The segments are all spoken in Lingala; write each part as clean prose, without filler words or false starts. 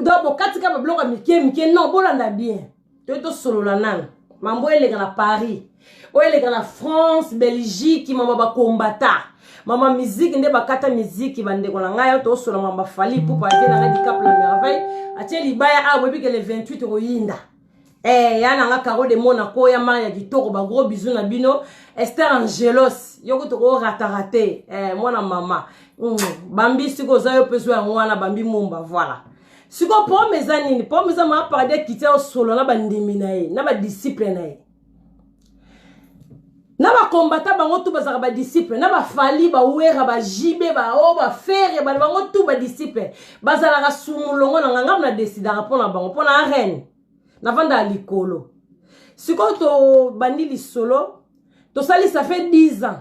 donc katika ba bloka mike non bolanda bien to solo la nan mambo elenga na Paris o elenga na France Belgique mama ba combattant mama musique nde bakata musique bande ko na ngai to solo mama fali pour pas aller na handicap la merveille atie libaya a webi que le 28 royinda yana nga Caro de Monaco ya Maria Kitoko ba gros bisous na bino Esther Angelos yoko to ko ratarate mwana mama bambi siko zayo peso ya mwana bambi mumba voilà siko po mezanini po mezama parade kite o solo na bandimi na ye na ba discipline na ye na ba combattant bango tout bazaka ba discipline na ba fali ba wera ba jibe ba o ba faire ba bango tout ba discipline bazala ka sumulongo na nganga na décidera pona bango pona reine na vanda likolo siko to bandi li solo to sali ça fait 10 ans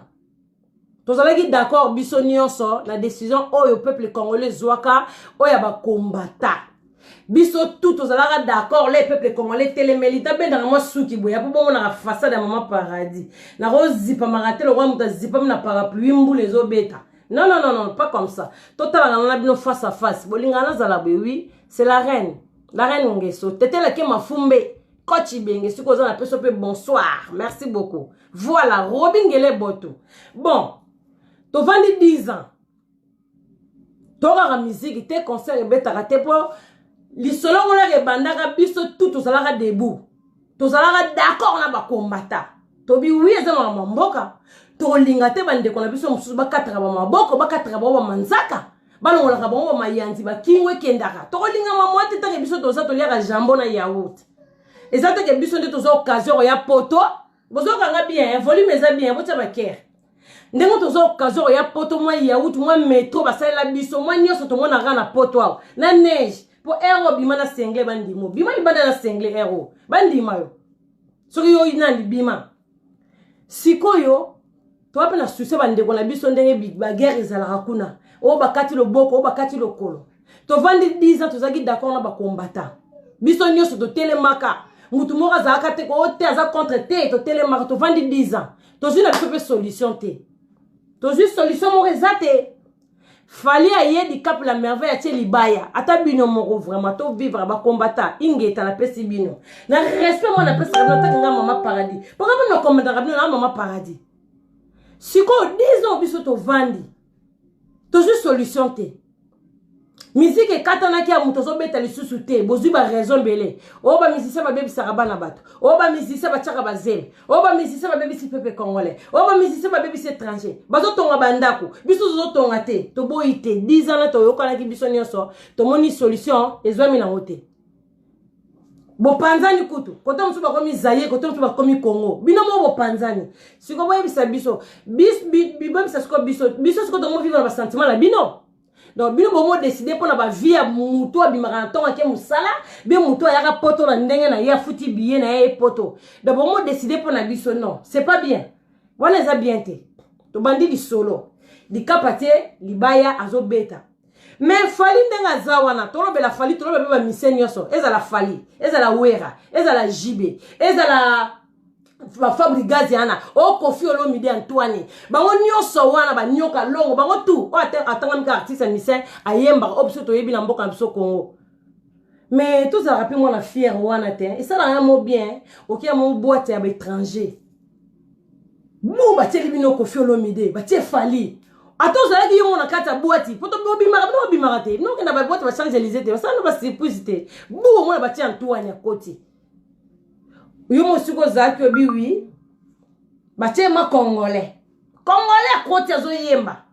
to zalaki d'accord biso nyonso la décision oyo peuple congolais zwaka oya ba combattant biso tout to zalaka d'accord les peuple congolais télémelita ben dans moi souki boya pour bon na façade ya maman paradis na rozipa maraté le roi muta zipa na parapluie mbu les obeta non pas comme ça total na bino face à face bolingana zala oui c'est la reine Ngeso tete la ke mafumbe coach benge siko za na peso pe bonsoir merci beaucoup voilà Robin Ngele Boto bon to vandi 10 ans tora musique te concert beta raté po li solo ngona ke bandaka biso tout ozalaka debout tozalaka d'accord na ba combattant to bi oui eza na mboka to linga te bande ko na biso mususu bakataka ba maboko bakataka ba manzaka balongolaka bango mayanzi bakingwe kendaka tokolinga mama tete ke biso toza toliaka jambon na yaourt ezate ke biso nde toza occasion ya poto bozo kanga bien volume eza bien botia baker ndengo toza occasion ya poto mwa yaourt mwa metro basalela biso mwa nyonso tomona ka na poto awo na neige po ero bima na sengle bandimo bima ibanda na sengle ero bandima yo soki yo ina bima sikoyo to apena succès bandeko na biso ndenge ba guerre ezalaka kuna o bakati lo boko o bakati lo kolo to vandi 10 ans to zaki d'accord na ba combattant biso nyonso to telemaka mutu moko za akate ko te aza contre te to telemaka to vandi 10 ans to zina biso pe solution te to juste solution mo rezate fali aye di cap la merveille atie libaya ata bino moko vraiment to vivre ba combattant ingeta la pesi bino na respect mo na pesi na ta nga mama paradis pourquoi no combattant bino na mama paradis siko 10 ans biso to vandi to juste solution te musique katana ki amuto zo beta lisusu te bozui ba raison belé o ba musicien ba bebisa bana bato o ba musicien ba tchaka ba zele o ba musicien ba bebisi peuple congolais o ba musicien ba bebisi étranger bazo tonga bandako biso zo tonga te to boite 10 ans na to yokana ki biso nyonso to moni solution ezwami na ngote bo panzani kutu koto msuba komi Zaire koto msuba komi Congo bino mo bo panzani siko boye bisa biso bisa biso siko to mo vivre ba sentiment la bino donc bino bomo décider pour na ba vie ya mutu abimaka ntonga ke musala be mutu ayaka poto na ndenge na ya futi biye na ye poto donc bomo décider pour na biso non c'est pas bien wana eza bien te to bandi di solo di kapate libaya azobeta mais fali ndenga zawana tolo bela fali tolo beba misenyo so ezala fali ezala wera ezala jibe ezala ba fabrigazi ana o Kofi Olomide Antoine bango nyonso wana ba nyoka longo bango tout o atanga mika artiste misen ayemba opso to yebi na mboka biso Congo mais tout ça rappelle moi la fière wana te et ça là un mot bien OK mon boîte ya ba étranger mo ba teli bino Kofi Olomide ba tie fali attends ça qui on a kata boîte poto bimara te non que na ba boîte ba Champs-Élysées te ça no ba surprise te bo mo ba tie Antoine ya koti yo mosiko zaki obi oui batie ma congolais koti azo yemba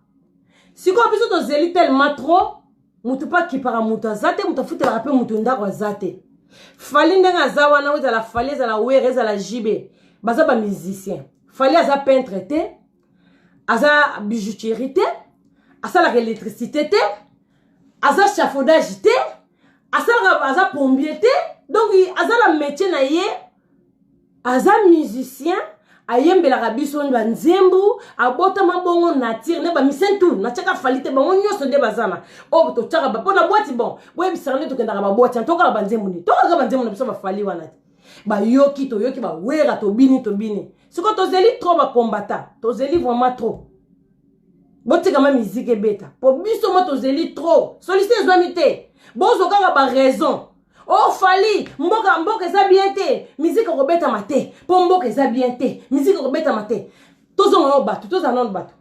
siko biso to zeli tellement trop mutu pa kipara mutu azate mutu futela rape mutu ndako azate fali ndenga zawana oza la fali za la were za la jibe baza ba musicien fali aza peintre te aza bijouterie te asa la électricité te aza chafaudage te aza plombier te donc aza la métier na ye aza musicien ayembela biso ba nzembu abota mabongo nature ne ba misentu na chaka falite bango nyoso nde bazana o to chaka ba pona boîte bon boye bisarne to kenda ba boîte to ka ba nzembu ni to ka ba nzembu na biso ba fali wana ba yoki ba wera to bini siko to zeli trop ba combattant to zeli vraiment trop botika ma musique beta po biso mo to zeli trop solliciter zwamite bozo kaka ba raison oh fali mboka eza bien te musique kobeta mate po mboka eza bien te musique kobeta mate tozonga no bato tozala non bato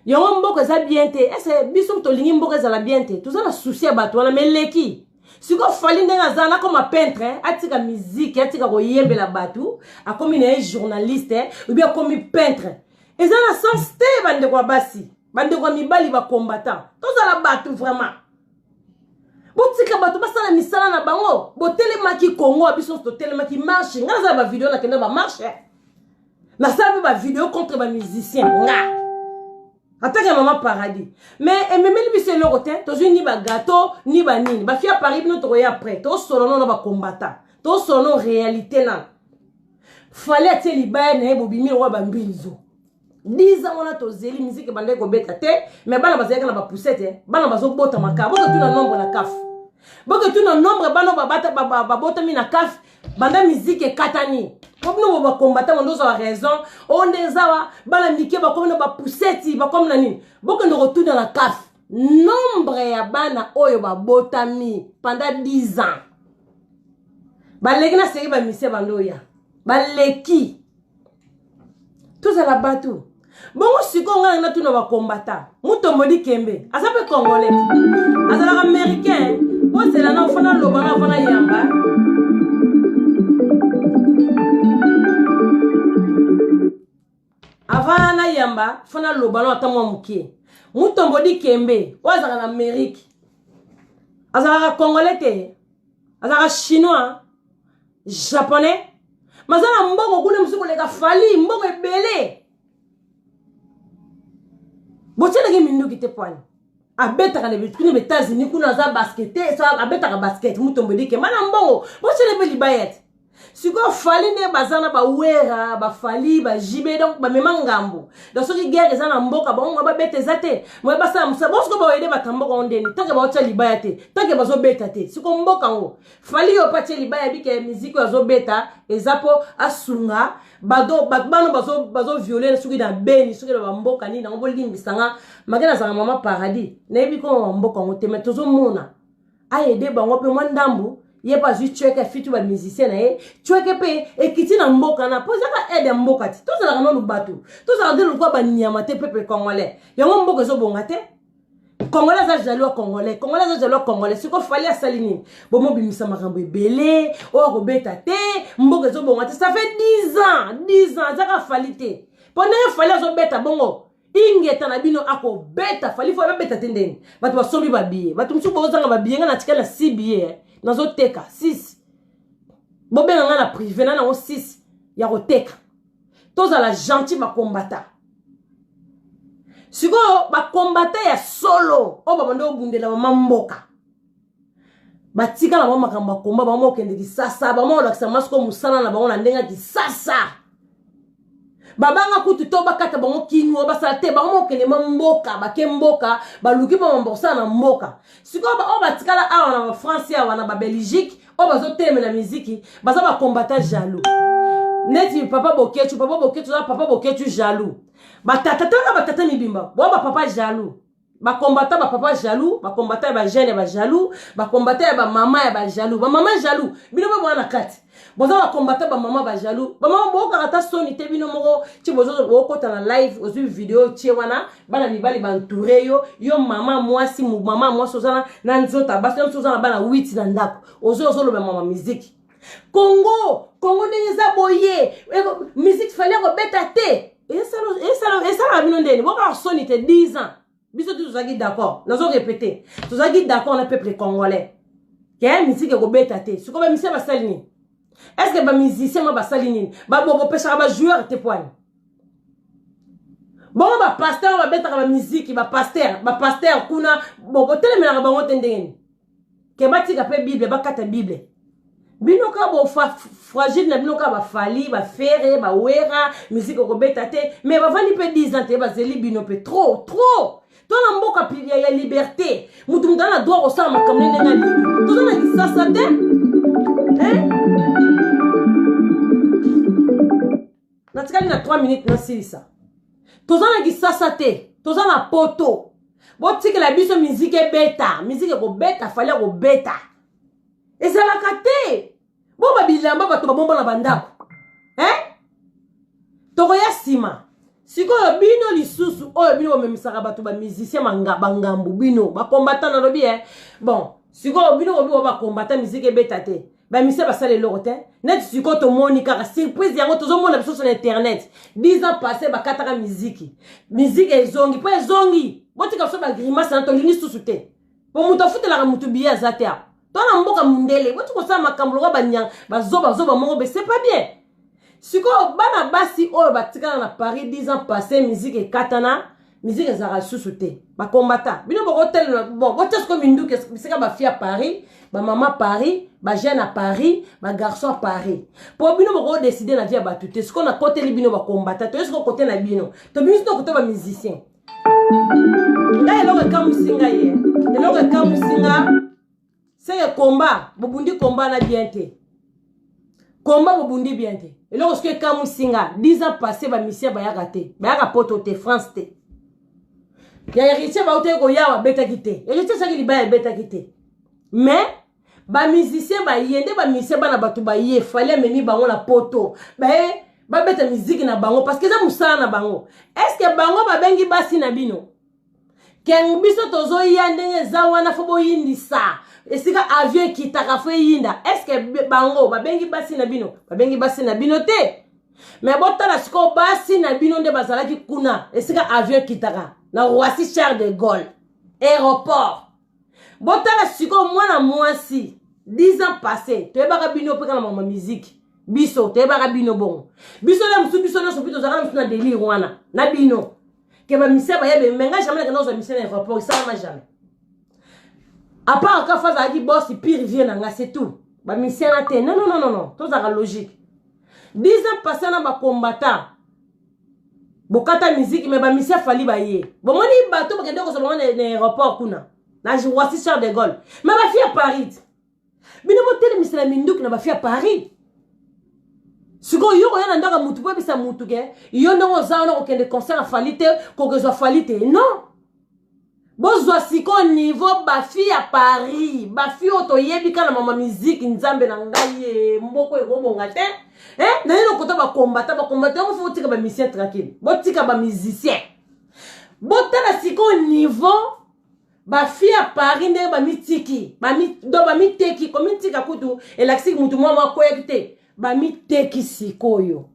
yango mboka eza bien te ese biso tolingi mboka ezala bien te toza na souci ya bato wana meleki siko fali ndenge aza na koma peintre atika musique atika koyembela bato akomi na ye journaliste ou bien akomi peintre eza na sens te bandeko ya basi bandeko ya mibali bacombattant tozala bato vraiment botika bato basala misala na bango botelemaki Congo biso totelemaki marche nga nazala bavideo nakende bamarche nasala mpe bavideo contre bamusicien nga atake mama paradis mais ememeli biso eloko te tozwi ni bagato ni banini bafia Paris bino tokoya après tosolono na bacombattant tosolono réalité na fale atie libaya na ye bobimi lokwa bambinzo 10 ans wana tozeli musique bandai kobeta te mais bana bazalaka na bapoussette bana bazobota makaba boke tu na nombre na kaf boke tu na nombre bana babotami na kaf banda musique ekatani bino bacombattant bandoza wa raison ondezawa bana mike bakomi na bapoussette bakomi na nini boke ndokotuna na kaf nombre ya bana oyo babotami pendant 10 ans baleki na seri bamisie bandoya baleki tozala bato bongo siko nga na tuna bacombattant Mutombo Kembe aza pe congolais azala américain posela na ofana loba na ofana yamba avana yamba fana loba na atamwa mukie Mutombo Kembe wazaka na Amérique azala congolais te azala chinois japonais mazala mbongo kule musuko leka fali mbongo ebele boteleki minduki te pwani abetaka na bituni be États-Unis kuna za basket sa abetaka basket Mutombo Kembe mana mbongo botelebe libayet siko fali ne bazana ba wera ba fali ba jibe donc ba mema ngambo donc soki guerre eza na mboka bango ba bete zate mo ba sa musa bosiko ba wede batamboka ondeni tanke ba otya libaya te tanke bazo beta te siko mboka ngo fali yo patie libaya bike musique azo beta ezapo asunga bado bano bazo violer soki na beni soki na mboka ni na ngo limbisanga magana za mama paradis na yebi ko mboka ngo te metozo mona ayede bango pe mwandambu ye pas juste tueke fitu ba musicien na ye tueke pe ekiti na mboka na posaka aide mboka ti tozala kana lubatu tozala de lukwa ba nyama te peuple congolais yango mboka zo bonga te congolais za jaloux congolais congolais za jaloux congolais siko fali asali nini bomo bimisa makambo ebele o ko beta te mboka zo bonga te ça fait 10 ans zaka fali te pendant fali zo beta bongo ingeta na bino ako beta fali fo beta te ndeni bato basombi ba billet bato musu bozanga ba billet nga na tikala 6 billets nazo teka 6 bobenga nga na privé na nango 6 ya koteka tozala gentil bacombattant siko bacombattant ya solo o babando obundela mama mboka batika na bango makambo akomba bango okende kisasa bango olakisa masiko musala na bango na ndenge kisasa babanga kutu to bakata bango kingo basala te bango okende mboka bake mboka baluki ba mbosa na mboka siko o batikala awa na France awa na ba Belgique o bazo teme na musique baza ba combattant jaloux neti papa boketu za papa boketu jaloux batata mibimba bo ba papa jaloux ba combattant ba papa jaloux ba combattant ba jeune ba jaloux ba combattant ba mama ya ba jaloux ba mama jaloux bino ba mwana kati boza ba combattant ba mama ba jaloux ba mama bo karata soni te bino moko ti bozo bokota na live ozu video ti wana bana mibali ba entouré yo mama mwasi mu mama mwasi ozana na nzota basi ozana bana 8 na ndako ozo lo ba mama musique Congo ndeza boye musique fallait ko beta te et ça bino ndeni bo ba soni te 10 ans biso tous d'accord nazo répéter tous d'accord na peuple congolais ke musique ko beta te siko ba musicien ba salini est-ce que ba musicien ma ba salini ba bo pesa ba joueur te poine bon ba pasteur ba beta ba musique ba pasteur kuna bo tele mena ba ngote ndengeni ke batika pe bible ba kata bible bino ka bo fragile na bino ka ba fali ba fere ba wera musique ko beta te mais ba vandi pe 10 ans te ba zeli bino pe trop toi na mboka ya liberté mutu mutana droit osala makambo ndenge na libi tozana kisasa te natikali na 3 minutes na silisa tozana kisasa te tozana poto Botique la biso musique beta. Musique ko beta, fallait ko beta. Et ça la kate. Bon babilamba bato babomba na bandako. Hein? Toroya sima. Siko bino lisusu oyo bino bomemisaka bato ba musicien bangambu bino ba combattant na lobi hein. Bon, siko bino ba combattant musique beta te. Ba mise ba sale lorote. Net siko to monika surprise yango tozo mona biso sur internet. 10 ans passé ba kataka musique. Musique ezongi, po ezongi. Botika so ba grimace na to lini susu te. Po muto futela ka mutu biya zatea. Tona mboka mundele, botiko sa makambo ba nyang, ba zoba mongo be c'est pas bien. Siko bana basi oyo batika na Paris 10 ans passé musique et katana, musique ezara susu te. Ba combattant. Bino bo hotel bon, botes comme minduke bisika ba fille à Paris, ba maman Paris, ba jeune à Paris, ba garçon à Paris. Pour bino bo décider na vie ba tuté, siko na côté li bino ba combattant, to siko côté na bino. To bino to côté ba musicien. Là eloko kamusinga ye. Eloko kamusinga c'est un combat, bobundi combat na bien te. Combat bobundi bien te. Et lorsque Kamusinga 10 ans passé ba mission ba yagate, ba yaga poto te France te. Ya héritier ba ote ko yawa beta kité. Héritier ça ki ba beta kité. Mais ba musicien ba yende ba mission ba na batu ba yé fallait memi bango la poto. Ba beta musique na bango parce que ça musala na bango. Est-ce que bango ba bengi basi na bino? Ken biso tozo yandenge zawana fobo yindi sa. Esika avion qui t'a fait yinda. Est-ce que bango babengi basi na bino? Babengi basi na bino te. Mais botala siko basi na bino nde bazalaki kuna. Esika avion qui t'a na Roissy Charles de Gaulle. Aéroport. Botala siko mwana mwasi 10 ans passé. Te baka bino pe kana mama musique. Biso te baka bino bon. Biso la musu biso na sopito zaka musu na délire wana. Na bino. Ke ba mise ba yebe menga jamais que nous mise na aéroport ça ma jamais. À part quand phase a dit boss pire vient nga c'est tout. Ba mission na te. Non. Tout ça logique. 10 ans passé na ba combattant. Bokata musique mais ba mission fali ba yé. Bon moni bato ba kende ko so na aéroport kuna. Na Roissy Charles de Gaulle. Mais ba fi à Paris. Bino motel misala minduk na ba fi à Paris. Siko yo ko yana ndaka mutu po bisa mutu ke. Yo ndongo za na ko kende concert falite ko ke zo falite. Non. Bozwa siko niveau bafi à Paris. Bafi oto yebi kana mama musique nzambe na ngaye mboko ekobonga te. Na yino kota ba combattant on faut tika ba musicien tranquille. Botika ba musicien. Botala siko niveau bafi à Paris nde ba mitiki. Ba miteki ko mitika kutu elaksi mutu mwa koyekte. Ba miteki siko yo.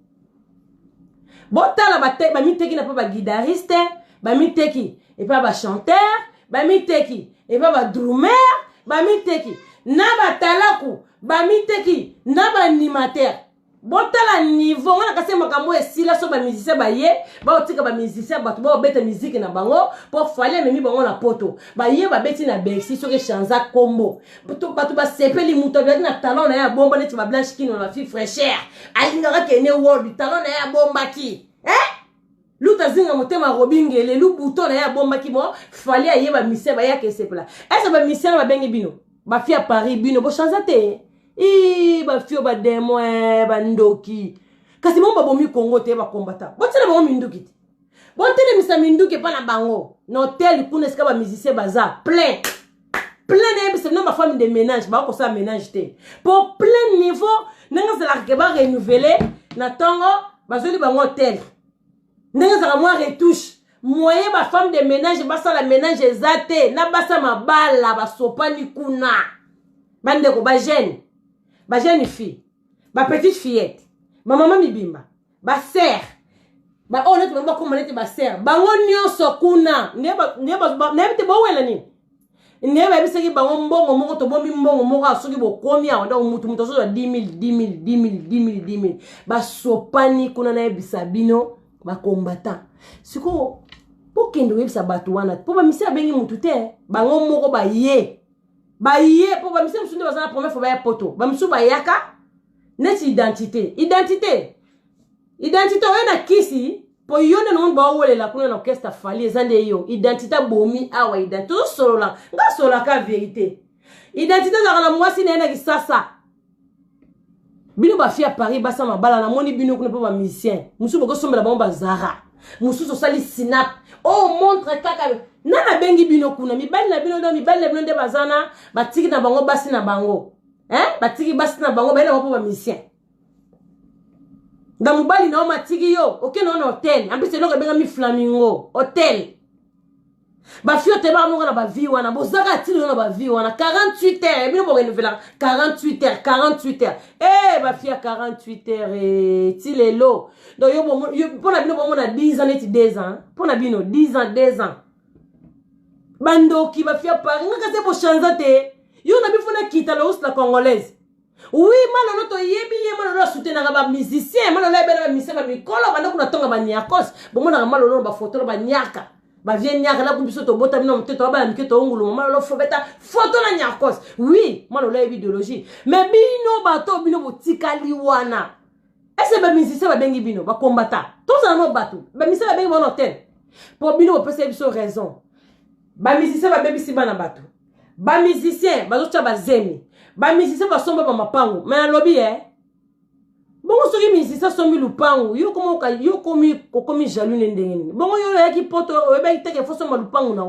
Botala ba miteki na pa ba guitariste, ba miteki et pas ba chanteur, ba miteki et pas ba drummer, ba miteki na ba talaku, ba miteki na ba animateur. Botala niveau on a cassé makambo esila so ba musicien ba ye, ba otika ba musicien ba to ba beta musique na bango pour fallait memi bango na poto. Ba ye ba beti na Bercy so ke chanza combo. Bato ba sepeli muto ba na talon na ya bomba neti ba blanche kino na fille fraîcheur. Alinga ka ne world talon na ya bomba ki. Luta zinga motema robingele lu bouton na ya bomba ki mo fallait aye ba mission ba ya ke sepela. Est-ce ba mission ba bengi bino? Ba fi à Paris bino bo chanza te. Ba fio ba demo ba ndoki. Kasi mo ba bomi Congo te ba combattant. Botele ba bomi ndoki te. Botele misa minduki pa na bango. No tel kuna ska ba musicien baza plein. Plein de c'est non ma femme de ménage ba ko sa ménage te. Pour plein niveau nanga za la ke ba renouveler na tongo bazoli ba hotel. Nanga za moi retouche. Moyen ba femme de ménage ba sa la ménage ezate na ba sa mabala ba sopani kuna. Bande ko ba jeune. Ba jeune fille, ba petite fillette, ma maman mibimba, ba sœur, ba honnête ba ko manete ba sœur, ba ngonyo sokuna, nebite bo wela ni. Neba bisaki ba mbongo moko to bombi mbongo moko asoki bo komi a onda mutu so 10 000, ba sopani kuna na ebisa bino ba combattant. Siko po kendo ebisa batu wana, po ba misi abengi mutu te, ba ngomoko ba ye. Ba yé pour ba monsieur musunde bazana première fois ba ya poto ba musu ba yaka net identité on a kisi po yone no ba wole la kuna na orchestre fali ezande yo identité bomi awa identité solo la nga solo ka vérité identité za kana mwasi na ki sasa bino ba fi à Paris ba sama bala na moni bino kuna po ba musicien musu boko sombela ba zara musu so sali sinap oh montre kaka Nana bengi bino kuna mibali na bino do mibali na bino de bazana batiki na bango basi na bango. Batiki basi na bango ba ina ba musicien. Dans mobali na matiki yo, OK non hôtel. En plus c'est donc benga mi flamingo, hôtel. Ba fio te ba monga na ba vie wana, bozaka tili na ba vie wana 48 heures, bino bo renouveler 48 heures, 48 heures. Ba fia 48 heures et tilelo. Donc yo pour na bino bo na 10 ans et 2 ans. Pour na bino 10 ans, 2 ans. Bando qui va faire Paris, nga c'est pour changer te. Yo na bifona kita la hausse la congolaise. Oui, malolo to yebi ye malolo soutenir ba musicien, malolo ba musicien ba mikolo banda kuna tonga ba nyakos. Bon mona malolo ba photo ba nyaka. Ba vie nyaka la kumbiso to bota bino mteto ba miketo ongulu malolo fo beta photo na nyakos. Oui, malolo yebi idéologie. Mais bino bato bino botikali wana. Est-ce ba musicien ba bengi bino ba combattant. Tous en no bato. Ba musicien ba bengi bon hôtel. Pour bino ba pese biso raison. Ba musicien ba bebi si bana bato. Ba musicien ba zocha ba zemi. Ba musicien ba somba ba mapangu. Mais lobby bongo soki musicien sombi lupangu. Yo komo ka yo komi jaloux ndengeni. Bongo yo yaki poto o ba iteke fo somba lupangu na.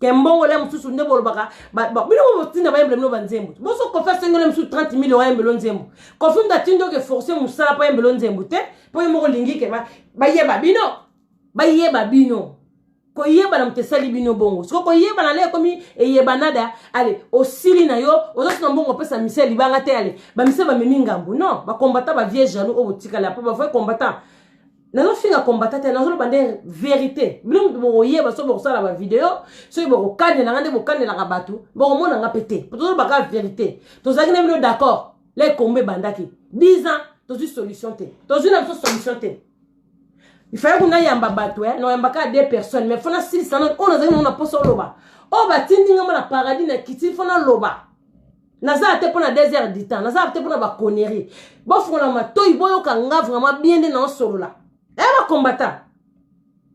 Kembongo le mususu ndebo lobaka. Ba bino mo tinda ba emble no banzembo. Bo so ko fa 30 000 euros emble nzembo. Ko fum da tindo ke forcer musala pa emble nzembo te. Po mo lingi ke ba yeba bino. Ba yeba bino. Ko yeba na mtesali bino bongo siko ko yeba na le komi yeba nada ale osili na yo ozosi na bongo pesa miseli banga te ale ba miseli ba memi ngambu non ba combattant ba vieux jaloux o botika la pa ba vrai combattant na zo finga combattant na zo bande vérité bino bo yeba so bo sala ba vidéo so bo kane na ngande bo kane la rabatu bo mona nga pété to ba ka vérité to zaki na bino d'accord les combe bandaki 10 ans to une solution te to une solution te. Il fallait qu'on aille en bateau, non, il y a deux personnes, mais il faut que 600, on a pas sur l'oba. Oh, bah, tindinga na paradis na kiti, il faut na loba. Naza ate pour na 2 heures du temps, naza ate pour na ba connerie. Bon, faut na mato, il boyo kanga vraiment bien dans solo là. Eh, va combattant.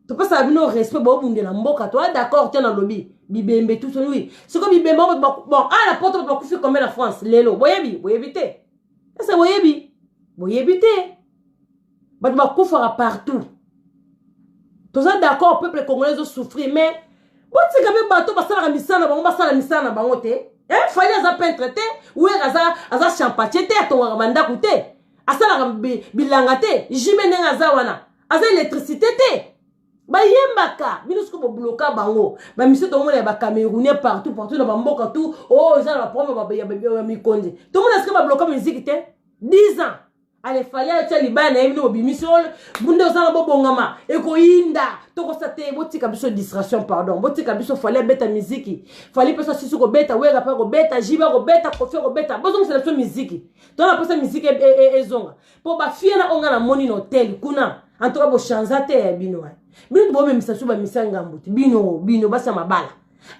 Tu peux savoir nos respect, bon, bunde la mboka, toi, d'accord, tu es dans le lobby. Bibembe, tout ça, oui. C'est comme Bibembe, bon, ah, la porte, on va couper comme la France, l'élo. Boyebi, boyebité. C'est boyebi. Boyebité. Bah, tu vas couper partout. Tous êtes d'accord, le peuple congolais souffrir, mais vous savez que les bateaux passent la misana, on passe la misana, il fallait un peintre, ou un champatier, ton ramanda coûté, à ça la bilangate, j'imène un zawana, à ça l'électricité, ba yembaka, minusco pour bloquer bango, ba monsieur tout le monde est ba camerounais partout, dans bamboka tout, oh, ça la prendre ba mikonde. Tout le monde est-ce que ba bloquer musique 10 ans. Allez, fallait que les bannes aient une mission. Bunde osana bobongama. Eko inda. Toko sate botika biso distraction pardon. Botika biso fallait beta musique. Fallait pas si ko beta wega pa ko beta jiba ko beta kofi ko beta. Bozo c'est la musique. Toi la pesa musique et zonga. Pour ba fiena onga na moni hotel kuna. En tout cas bo chanzate bino. Bino bo même ça sur ba misanga mbuti. Bino basa mabala.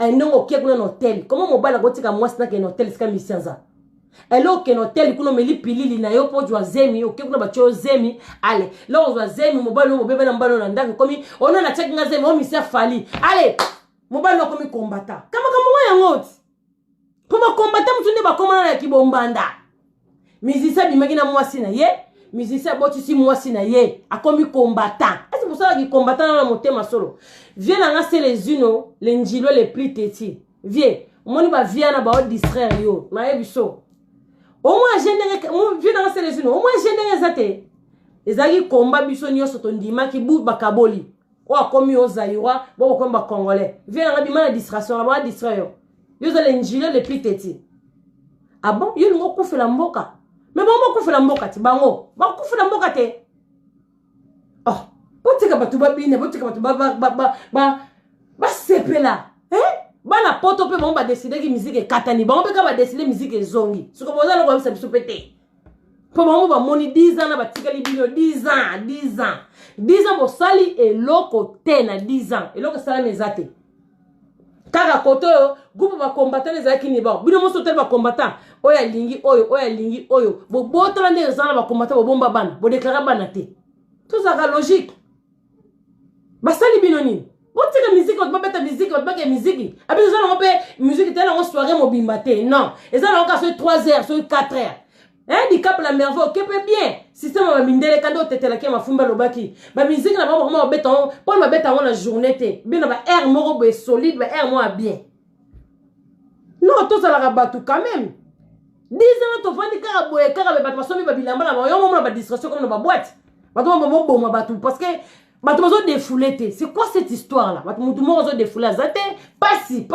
Ay ndongo ke kuna hotel. Comment mobala botika mwasi na ke hotel ska misanza. Elo ke hotel kuno meli pilili na yo po jwa zemi o ke kuna ba cho zemi ale lo jwa zemi mobalo mobebe na mbalo na ndako komi ona na check nga zemi o misia fali ale mobalo komi combattant kama wa ngoti po ba combattant mtunde ba komana na kibombanda mizisa bimaki na mwasi na ye mizisa boti si mwasi na ye akomi combattant est-ce pour ça ki combattant na motema solo viens na ngase les uno les njilo les plus petits viens moni ba viana ba o distraire yo ma yebiso. Au moins, je dans ces régions. Au moins, je n'ai les agues combat bisonio sotondima qui bout bakaboli. Ou a commis aux Zaïrois, bon, comme Congolais. Viens à la distraction, à la distraction. Vous allez engiler les plus petits. Ah bon, il y a un mot fait la mboka. Mais bon, mot fait la mboka, tu bango. Bon, fait la mboka, te. Oh, tu vas te babine, tu vas te ba sepe là. Hein? Ba la poto pe bon ba décider que musique est katani ba on peut pas décider musique est zongi ce que vous allez voir ça biso pété pour bon ba moni 10 ans na ba tikali bino 10 ans bo sali et loko tena 10 ans et loko sala nezate kaka koto groupe ba combattant les akini ba bino mo sotel ba combattant oya lingi oyo bo botola ne zana ba combattant bo bomba bana bo déclarer bana te tout ça ka logique ba sali bino ni. Vous tirez la musique, vous mettez la musique, vous mettez la musique. Après, vous allez faire musique, vous allez soirée mobimate. Non. Et ça, on va faire 3 heures, sur 4 heures. Handicap la merveille, ok, bien. Système va mindele quand on tete la qui m'a fumé le baki. Ma musique n'a pas vraiment béton. Pour ma béton la journée. Bien, ma air moro solide, ma air moi bien. Non, tout ça la rabattu quand même. 10 ans, tu vas dire que tu vas faire des bilamba, tu vas distraction comme dans ma boîte. Tu vas faire parce que tu vas défouler. C'est quoi cette histoire-là? Tu vas défouler. Passi.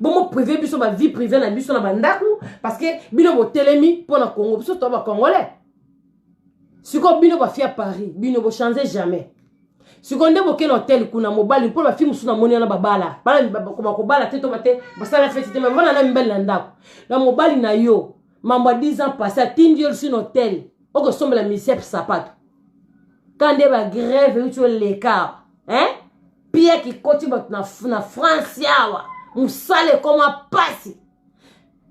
Bon, privé, ma vie privée, na biso na bandaku parce que bino bo telemi pour na Congo, biso to ba congolais. Si ko bino ba fi à Paris, bino bo changer jamais. Si ko ndebo ke hôtel kuna mobile pour ba fi musu na moni na babala. Bala ko bala teto bate, basala fête te mais bana na mbel na ndako. Na mobile na yo, mamba 10 ans passé atindi yo sur hôtel. O ko sombe la misep sapato. Quand de ba grève tu l'écart, Pierre qui continue na France yawa. Moussale comment passer.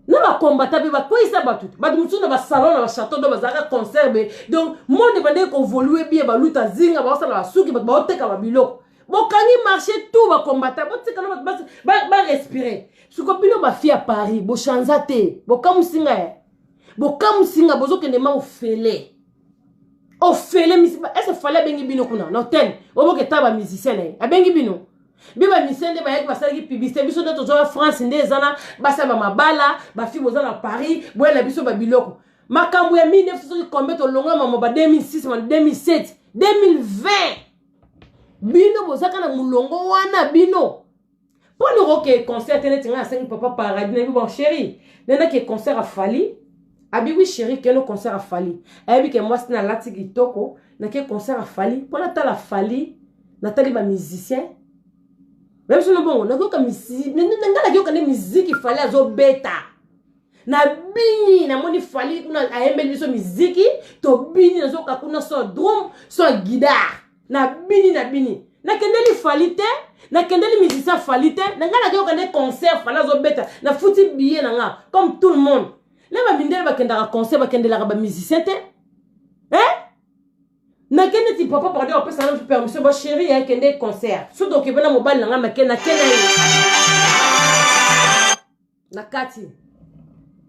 Nous va combattre, va quoi ça va tout. Va nous sur le salon, le château, de bazar conservé. Donc monde demande qu'on évolue bien, va lutter zinga, va ça la souki, va te ka bilo. Bon quand il marche tout va combattre, bon c'est quand va respirer. Ce qu'on bino va faire à Paris, bon chanzate, bon comme singa, bozo que ne ma ofele. Ofele, est-ce fallait bengi bino kuna, non ten. Obo que taba musicien, a bengi bino. Biba misende ba yek basala ki publicité biso de tozo France ndezana basa ba mabala ba fi bozana Paris boyela biso ba biloko makambo ya 1900 combien to longa mama ba 2006 ma 2007 2020 bino bozaka na mulongo wana bino pour le rock concert tene tinga 5 papa paradis na bon chéri nena ke concert a Fali abi oui chéri que le concert a Fali abi que moi c'est na lati kitoko na ke concert a Fali pour la tala Fali na tali ba musicien. Même si nous bon, nous avons musique, nous avons une musique qui fallait à bêta. Na bini na moni fallait qu'on a aimé la musique, to bini na zo kakuna so drum, so guitare. Na bini. Na kendeli fallait, na kendeli musicien fallait, na ngala ko concert fallait zo bêta. Na fouti billet na nga comme tout le monde. Là ba bindel ba kendara concert ba kendela ba musicien te. Na kende ti papa parler après ça nous permission ba chérie kende concert surtout que bana mobile nga makena na kati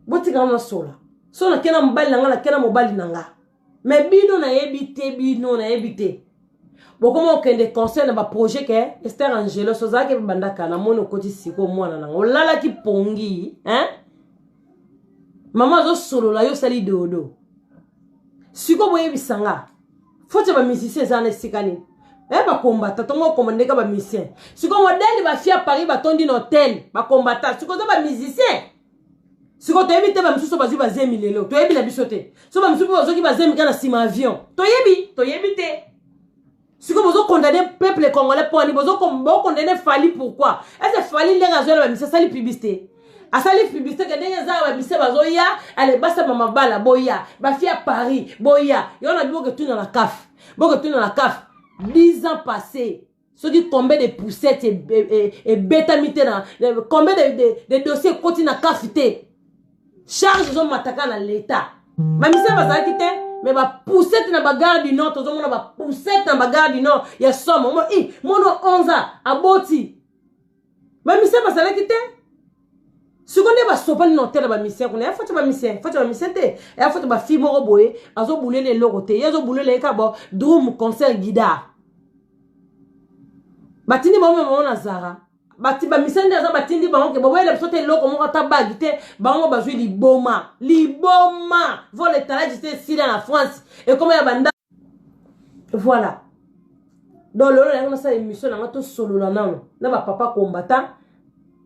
boti kana sola so na kena mobile nga na kena mobile nga mais bino na ebité bon comment kende concert na ba projet ke Esther Angelo so za ke bandaka na mono koti siko mwana na olala ki pongi maman zo solo la yo sali dodo siko boye bisanga. Faut que les musiciens soient sikani. Ba combattre, tongo commandé ka ba musicien. Si ko modèle ba fi à Paris ba tondi no hôtel, ba combattre. Si ko ba musicien. Si ko to éviter ba mususo ba zu ba 10 000 to yebi na bisote. So ba mususo ba zo ki ba 10 000 na sima avion. To éviter. Si ko bozo condamner peuple congolais pour ani bozo condamner Fali pourquoi? Est-ce Fali les raison ba musicien sali publicité. Asali publicité que ndenge za ba bise bazoya ale basa mama bala boya ba fi à Paris boya yona bibo que tu dans la CAF boko tu dans la CAF 10 ans passés ceux qui combien de poussettes et bêta mité dans combien de dossiers continue na CAF té charge zo mataka na l'état ma mise ba quitter mais ba poussette na bagarre du nord tozo mona ba poussette na bagarre du nord ya somme mono 11 ans aboti ma mise ba quitter. Si on est pas non tel ba mission on est faut ba mission te et faut ba fi moro boye azo boule les logoté yazo boule les kabo drum concert guida batini ba mo na zara bati ba mission ndaza batindi ba onke bo wele sote loko mo ta bagité ba ngo ba zui liboma vole talent ici dans la France et comment ya banda voilà dans le on a ça émission na to solo na na ba papa combattant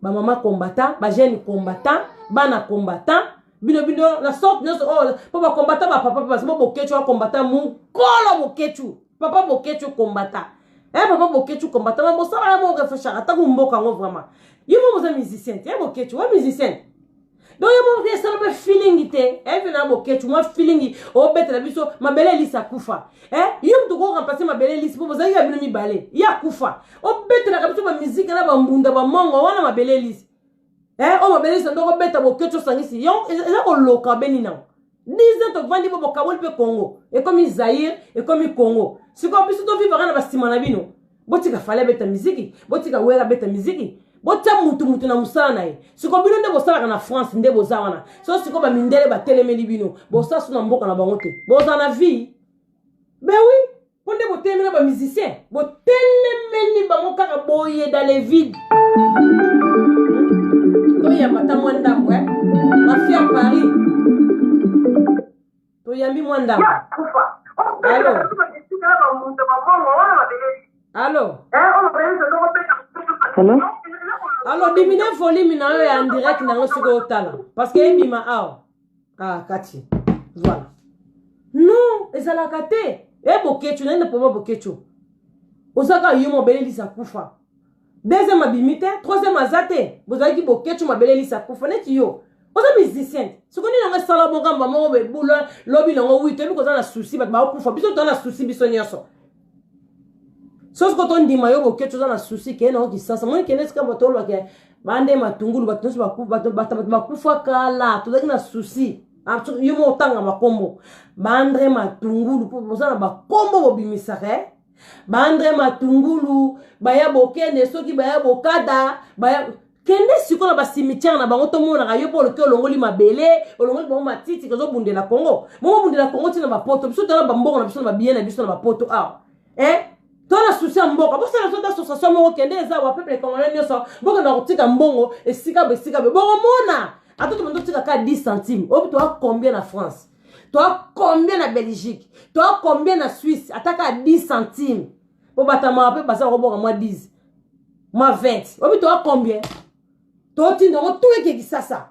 ba maman combattant, ba jeune combattant, bana combattant, bino la sorte papa combattant ba papa parce que bokechu combattant mon kolo bokechu papa bokechu combattant papa bokechu combattant mo ça va mo réfléchir ata ko mboka ngo vraiment yimo mo musicien te bokechu wa musicien donc yimo ke ça le feeling te vena bokechu moi feeling o betela biso mabele lisa kufa yimo to ko remplacer mabele lisa po za ya bino mi balé ya kufa o betela ka biso ba musique na ba mbunda ba mongo wana mabele lisa o mabele lisa ndoko beta bokechu sangisi yon eza ko loka beni na 10 ans to vandi bo kabol pe Congo et comme Zaïre et comme Congo si ko biso to vivre na ba sima na bino botika fale beta musique botika wera beta musique botia mutu na musala na ye siko bino nde bosalaka na France nde boza wana so siko bamindele batelemeli bino bosala so na mboka na bango te boza na vie ben oui po nde botelemeli bamusicien botelemeli bango kaka boye dans les vides toyamba ta mwa ndambo bafi à Paris toyambi mwa ndambo Allô? Allô? Alors, dimine volume na yo ya en direct na yo siko otala. Parce que ebima awa. Ah, kati. Voilà. Non, ezalaka te. Bokechu, nende poma bokechu. Osaka yo mobele lisa kufa. Deuxième abimite, troisième azate. Bozaki bokechu mobele lisa kufa. Neti yo. Oza musicien. Siko ni nanga sala bonga mama obe bula lobi nango wi tebi koza na souci ba kufa. Biso to na souci biso nyoso. Sauf que ton dit mayo boke tu na souci ke na ki sasa moi kenes ka botolo ke bande matungulu batonso bakufa kala to na souci yo mo tanga makombo bandre matungulu po bozana bakombo bobimisare bandre matungulu baya bokene soki baya bokada baya kende sikola basimitiana na bango to mona ka yo po ke olongoli mabele olongoli bango matiti ko zo bundela Congo mo bundela Congo tina bapoto biso tala bambongo na biso na biena biso na bapoto Toi la souci en boka, vous savez la association mo kende za wa peuple congolais nyoso, boka na kotika mbongo esika be bongo mona. Ato to ndo tika ka 10 centimes. Obi toi combien na France? Toi combien na Belgique? Toi combien na Suisse? Ataka 10 centimes. Bo batama pe basa ko boka moi 10. Moi 20. Obi toi combien? Toi ti ndo tout ke kisasa.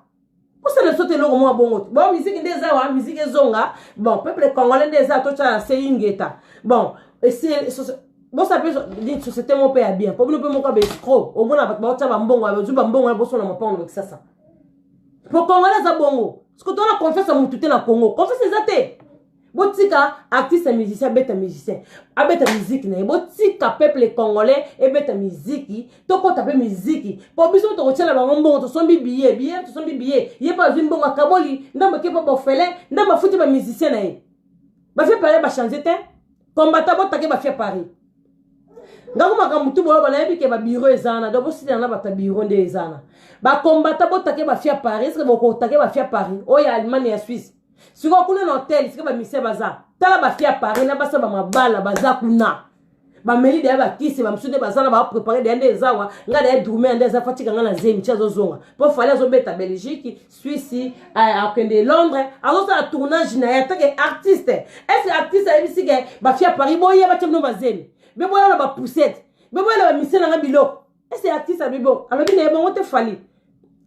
Vous savez le sauter lo mo bongo. Bon musique ndeza wa musique zonga. Bon peuple congolais ndeza to cha seingeta. Bon, et c'est bon ça peut dire société mon père bien pour nous peut mon cas escroc au moins avec ba taba mbongo ba zuba mbongo na boso na mapango avec ça pour congolais za bongo ce que tu as confiance à mututé na Congo confiance zate botika artiste musicien beta musicien abeta musique na botika peuple congolais et beta musique to ko taper musique pour biso to retirer ba mbongo to sombi billet to sombi billet yé pas une mbongo kaboli ndamba ke ba fele ndamba futi ba musicien na ye ba fait parler ba changer te combattant botake ba fait Paris ngako makamutu bo ba na ke ba bureau ezana do bosi na ba ta bureau nde ezana ba combattant botake ba fait Paris ce que boko take ba fait Paris o ya Allemagne ya Suisse siko kuna na hotel siko ba mise baza tala ba fait Paris na basa ba mabala baza kuna ba meli de ba kisi ba msude bazana ba préparer de nde ezawa ngada ya dume nde za fatika ngana zemi chazo zonga po fallait zo beta Belgique Suisse à Kende Londres alors ça tournage na ya take artiste est-ce artiste a bisi ke ba fait Paris boye ba tchemno bazemi be boye na ba poussette be boye na ba mise na biloko est-ce artiste a bibo alors bien bon te fali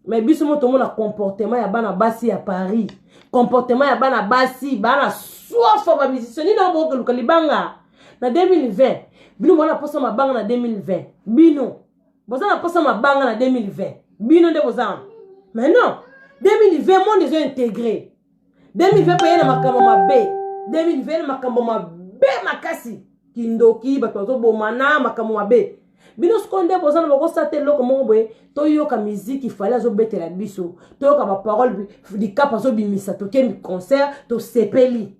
mais biso mo to mona comportement ya bana basi à Paris comportement ya bana basi bana soif ba musicien ni na bo ke libanga na 2020 bino mwana posa mabanga na 2020 bino bozana posa mabanga na 2020 bino nde bozana mais non 2020 monde ils ont intégré 2020 paye na makambo mabe 2020 makambo mabe makasi kindoki bato zo bomana makambo mabe bino skonde bozana boko sate loko mongwe to yoka musique il fallait zo betela biso to yoka ba parole di kapa zo bimisa to ken concert to sepeli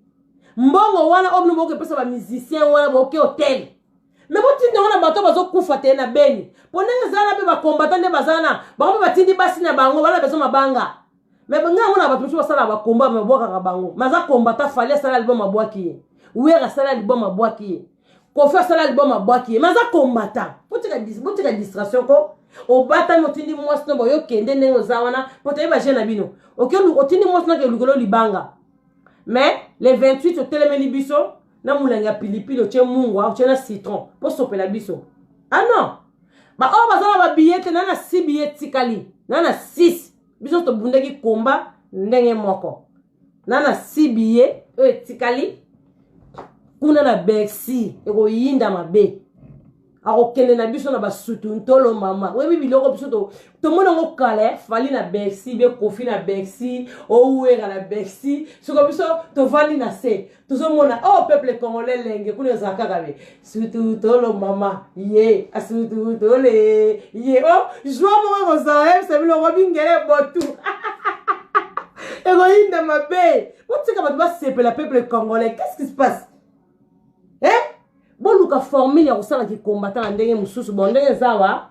mbongo wana obno boko pesa ba musicien wana boke hotel mais bon tindi wana bato bazo kufa te na beni pona zana be ba combattant de bazana ba ba tindi basi na bango wala beso mabanga mais banga wana bato so sala ba combat me boka ka bango maza combattant fallait sala album mabwaki wera sala album mabwaki kofa sala album mabwaki maza combattant potika distraction ko o bata no tindi mwasi no boyo kende nengo zawana poto eba jena bino o tindi mwasi no ke lugolo libanga mais les 28 au telemeli biso na mulanga pilipili oche mungwa oche na citron po sopela biso ah non ba o bazala ba billet na 6 billets tikali na 6 biso to bundaki komba ndenge moko na 6 billets o tikali kuna na Bercy eko yinda mabe ako kende na biso na basutu ntolo mama webi biloko biso to mona ngo kale fali na Bercy be kofi na Bercy o wera na Bercy soko biso to vali na se to zo mona oh peuple congolais lenge kuna zaka kabe sutu tolo mama ye asutu tole ye oh joa mo ngo za se bilo robingere botu ego yinda mabe otika ba ba sepela peuple congolais qu'est-ce qui se passe bon luka formule ya kusala ki combattant ndenge mususu bon ndenge zawa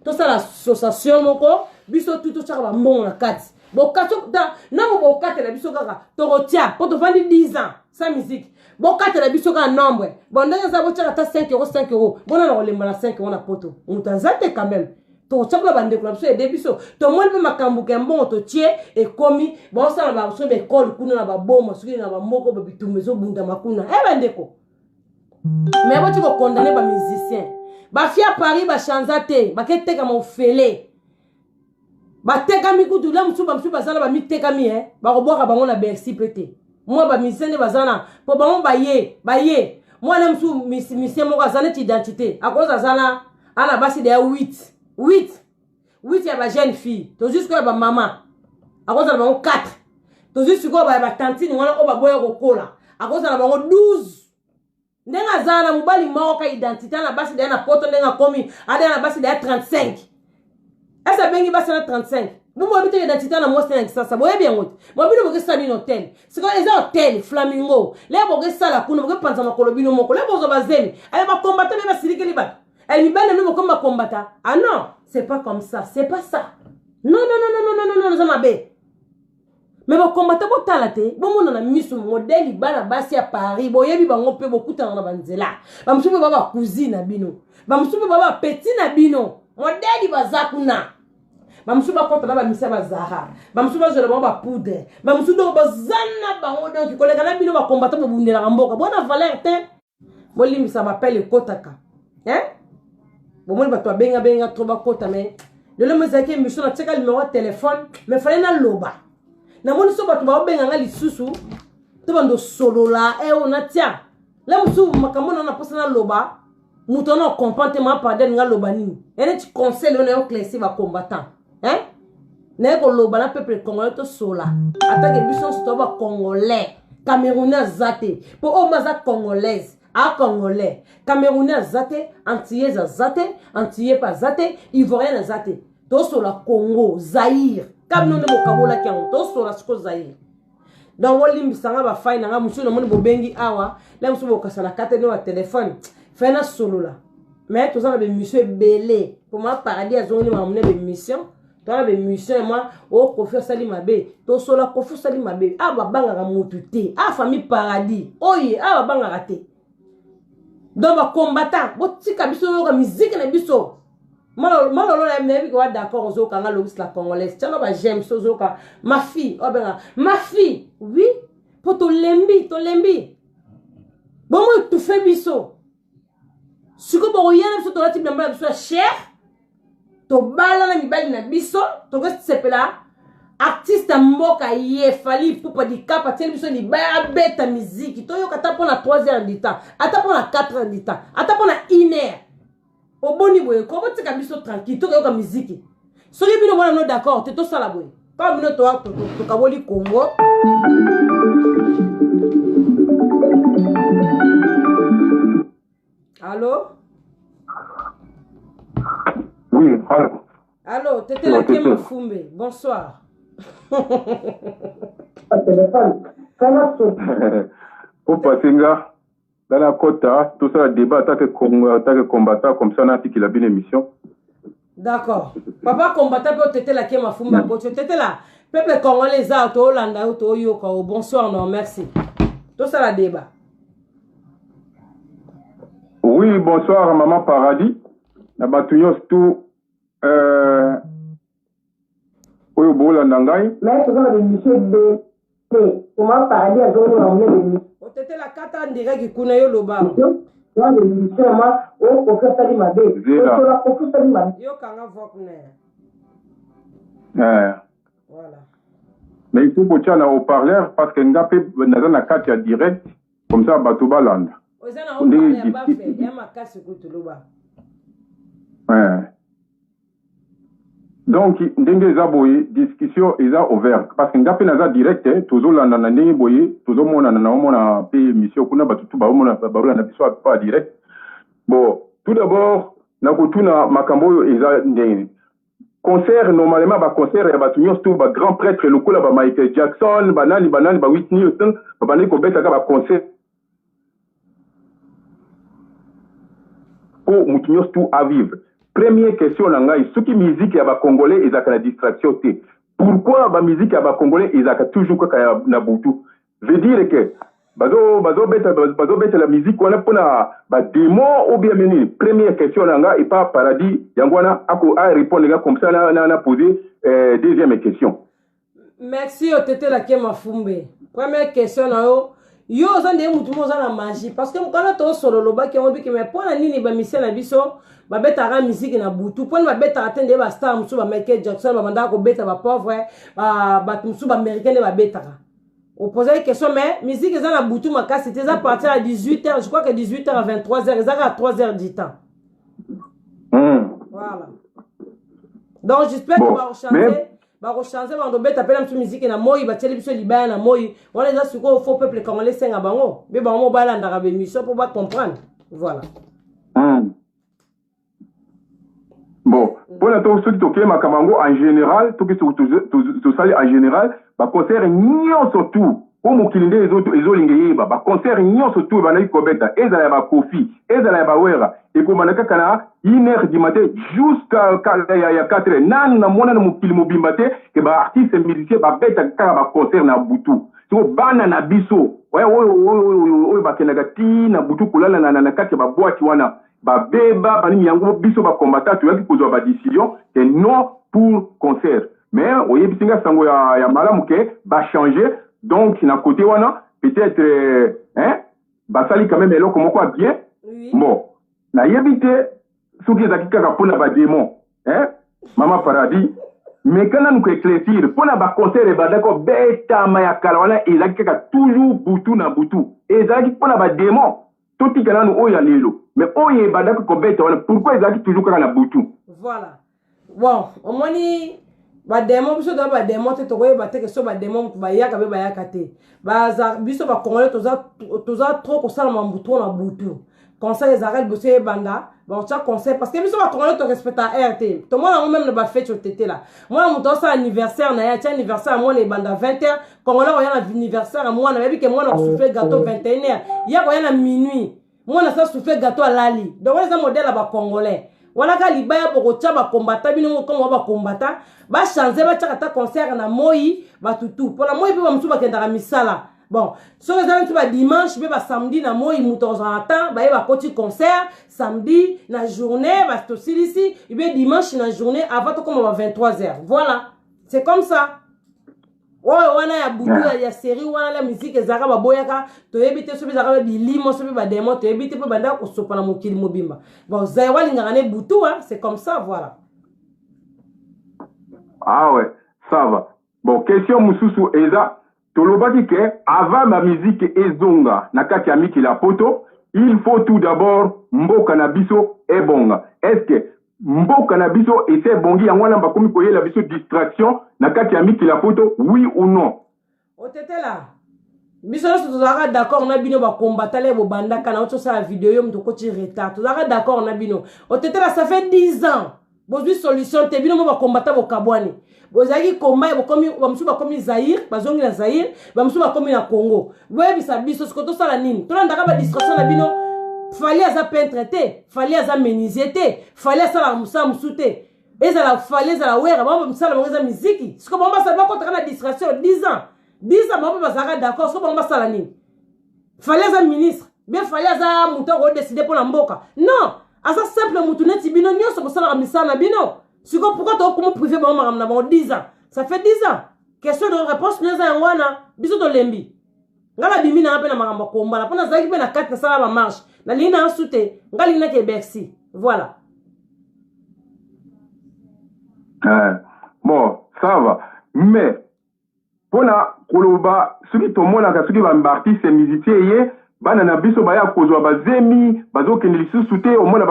tout ça l'association moko biso tout ça va mbongo na kati bokato na bokato la biso kaka to retia pour te vendre 10 ans sans musique bokato la biso ka nombre bon ndenge za botia ata 5 euros 5 euros bona na kolemba na 5 euros na poto mutanzate quand même to tshakula bande ko biso de biso to moni pe makambu ke mbongo to tie e komi bon ça na ba so be école kuna na ba boma suki na ba moko ba bitumezo bunda makuna bande ko mais bo tiko condamner ba musicien ba fia Paris ba chanzate ba keteka mo fele ba tekami kutu la musuba bazana ba mitekami ba koboka bango na Bercy pété moi ba musicien bazana po bango ba ye moi na musu musicien mo bazana identité à cause azana ana basi de 8 ya ba jeune fille to jusqu'à ba maman à cause na bango 4 to jusqu'à ba tantine ngona ko ba boya kokola à cause na bango 12 ndenga zana mubali moko identité na basi de na poto ndenga komi ade na basi de 35 esa bengi basi na 35 bumo bito identité na mo 5 ça boye bien ngote mo bino boke sali no hotel c'est quoi les hôtels Flamingo les boke sala kuna boke panza makolo bino moko les bozo bazeli ale ba combattre ba silike liba elle mi belle nous comme combattre ah non c'est pas comme ça c'est pas ça non ça m'a bé mais ba combattre bo talate bo mona na misu modèle bana basi à Paris boyebi bango pe bokutana na banzela ba musupe baba cousine bino ba musupe baba petit na bino modèle bazakuna ba musuba kota na ba misa bazara ba musuba zola ba poudre ba musudo bazana bango donc koleka na bino ba combattre bo bundela mboka bona valeur te bolimi ça m'appelle kotaka bon moi bato benga trop ba kota mais le le mezaki mission na tseka numéro de téléphone mais fallait na loba na moni so bato ba benga ngali susu to bando solola on a tia la musu makamona na posa na loba muto na comportement pardon nga loba nini ene ti conseil on est classé ba combattant na ko loba na peuple congolais to sola attaque biso to ba congolais camerounais zate po o maza congolaise a congolais camerounais zate antillais zate antillais pas zate ivoirien zate to sola Congo Zaïre comme nous ne bokabola ki on to sola sko Zaïre donc wolimbi sanga ba faina nga musu no moni bobengi awa la musu bokasala kate no téléphone fena solo la mais tout ça be monsieur belé pour moi paradis azoni ma mone be mission to la be mission moi o kofi sali mabe to sola kofi sali mabe aba banga ga mututé a famille paradis oye aba banga raté donc ba combattant bo tika biso yo ka musique na biso malolo la mebi ko d'accord zo ka ngalo la congolaise tano ba j'aime so zo ka ma fille o benga ma fille oui pour to lembi bon moi tu fais biso siko bo yana biso to la type namba biso cher to bala na mibali na biso to ko sepela artiste mboka ye fali pupa di kapa tele biso ni ba beta musique to yo kata pona 3 heures du temps ata pona 4 heures du temps ata pona 1 heure au boni boye ko botika biso tranquille to ka musique so ki bino bona no d'accord te to sala boye pa bino to kaboli Congo allô oui allô allô tete la Kema Fumbe bonsoir pour Passinga dans la quota tout ça débat attaque combattant comme ça on a dit qu'il a bien émission d'accord papa combattant peut tete la Kema Fumbe coach tete la peuple congolais za to Hollanda to yoka bonsoir non merci tout ça la débat oui bonsoir maman Paradis na batunyos tout oyo bola nangai mais c'est comme monsieur B comment Paradis a donné on est o tete la kata ndira ki kuna yo loba yo le mission ma o ko fa sali mabe o la ko fa sali mabe yo kanga vokne voilà mais il faut botia na haut-parleur parce que ngape na kati direct comme ça bato balanda ozana o parler ba fait ya makasi ko tuloba donc ndenge eza boye discussion eza ouverte parce que ngape naza direct tozolanda na ndenge boye tozomonana na omona pe émission kuna bato tu baomona baolanda biso pas direct bon tout d'abord nakotuna makambo oyo eza ndenge concert normalement ba concert ya bato nyonso tu ba grand prêtre lokola ba Michael Jackson banani ba Whitney Houston babandi kobetaka ba concert pour mutu nyonso tu à vivre première question nanga ce qui musique ya ba congolais ezaka la distraction te pourquoi ba musique ya ba congolais ezaka toujours kaka na butu veut dire que bazo beta la musique wana pona ba démon ou bien meni première question nanga et pas paradis yangwana ako a répondre nga comme ça na poser deuxième question. Merci Otete la Kema Fumbe. Première question na yo zande mutu mo za na magie parce que quand to solo loba ki on bi ki mais pona nini ba mission na biso ba beta ra musique na butu pona ba beta atende ba star musu ba Michael Jackson ba manda ko beta ba pauvre ba musu ba américain ba beta. On posait une question mais musique za na butu makasi c'était à partir à 18h je crois que 18h à 23h ça à 3h du temps. Voilà. Donc j'espère que va changer changer bando beta pela mtu musique na moi ba tele biso libaya na moi on les a suko faux peuple congolais senga bango be bango bala ndaka be mission pour ba comprendre voilà. Bon pour la to ceux qui makamango en général tout ça en général ba concert nyo surtout pour mokilinde ezolingeye ba concert nyo surtout ba na kobeta ezala ba kofi ezala ba wera et comme na kana 1h du matin jusqu'à 4h nan na mona na mokili mobimba te que ba artiste musicien ba beta ka ba concert na butu so bana na biso oyo ba kenaka ti na butu kulala na kati ba boîte wana ba beba bani yango biso ba combattant tu yaki kozwa ba décision que non pour concert mais oyebisinga sango ya malamu ke ba changer donc na côté wana peut-être ba sali quand même eloko moko bien bon na yebite soki ezaki kaka mpona badémon mama paradis mais kana nuko éclaircir mpona baconcert ebandako betama ya kala wana ezalaki kaka toujours butu na butu ezalaki mpona badémon totika nanu oyo ya lelo mais oyo ebandako kobeta wana pourquoi ezalaki toujours kaka na butu voilà bon omoni badémon biso toza badémon te tokoyeba te ke so badémon bayaka be bayaka te biso bacongolais toza trop kosalama mbutu na butu conseil ezalaka liboso ebanda baotia conseil parce que biso bacongolais torespecta rt tomona ngo même na bafete otete la mwana moto osala anniversaire na ye atia anniversaire ya mwana ebanda 20h congolais koya na anniversaire ya mwana bayebi ke mwana kosouffle gâteau 21h ya koya na minuit mwana sa souffle gâteau alali donc wana eza modèle ya bacongolais wana ka libaya bokotia bakombata bino komo bakombata bachange batiaka ta concert na moi batutu mpona moi mpe bamosusu bakendaka misala bon soki ezali nti badimanche mpe basamedi na moi moto ozala temps baye bakoti concert samedi na journée tosilisi ebe dimanche na journée avant tokoma ba 23h voilà c'est comme ça oyo wana ya butu ya série wana la musique ezalaka baboyaka toyebi te soki ezalaka bilimo soki bademo toyebi te mpe bandaka kosopa na mokili mobimba bon zai walingaka ne butu c'est comme ça voilà. Ah ouais ça va bon question mosusu eza tolobaki ke avant ma musique ezonga na kati ya mikili ya poto il faut tout d'abord mboka na biso ebonga est-ce que mboka na biso ese bongi yango wana bakomi koyela biso distraction na kati ya mikili ya poto oui ou non otete la biso nyonso tozalaka d'accord na bino bakombatala ya bobandaka na otosala video yo moto okoti retard tozalaka d'accord na bino otete la ça fait 10 ans bozwi solution te bino mo bakombata bokabwani bozalaki komba bamosusu bakomi Zaire bazongi na Zaire bamosusu bakomi na Congo boyebisa biso siko tosala nini tolandaka badistraction na bino fali aza peintre te fali aza menuisier te fali asala mosala mosusu te ezala fali ezala wera bango mosala bango eza miziki siko bango basala bakotaka na distraction 10 ans bango mpe bazalaka d'accord siko bango basala nini fali aza ministre be fali aza moto akodeside mpo na mboka non asa simple mutu neti bino nyonso bosalaka misala na bino siko pourquoi tokoma privé bango makambo na bango 10 ans ça fait 10 ans question de réponse nyonso yango wana biso tolembi ngala bimi na mpe na makambo kombala mpona azalaki mpe na kati nasala bamarche nalingi na nsu te ngali naki ebersi voilà. Bon ça va mais mpona koloba soki tomonaka soki baartiste musicien ye bana na biso baya kozwa bazemi bazokende lisusu te omona